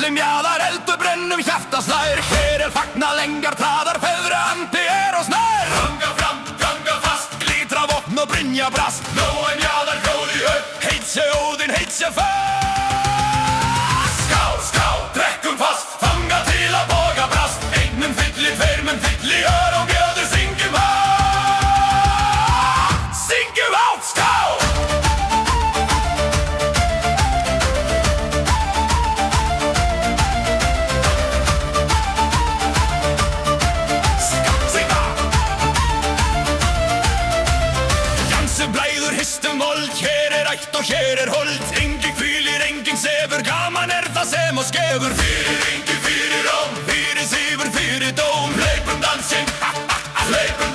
Milli mjaðar eldur brennum hjartaslær. Hér fagnað lengar traðar, feðraandi og snær. Ganga fram, ganga fast, glitra vopn og brynja brast. Nói mjaðar hljóði upp, heit sé Óðinn, heit sé fast. Skál, skál, drekkum fast, fanga til að boga brast. Einnum fylli, tveirmum fylli, og mjöður syngjum hátt. Syngjum hátt, skál! Blæður histum vold, hér ætt og hér hold. Engin hvílir, engin sefur, gaman það sem og skefur. Fyrir engin, fyrir róm, fyrir sifur, fyrir dóm. Hleypum dansinn, hleypum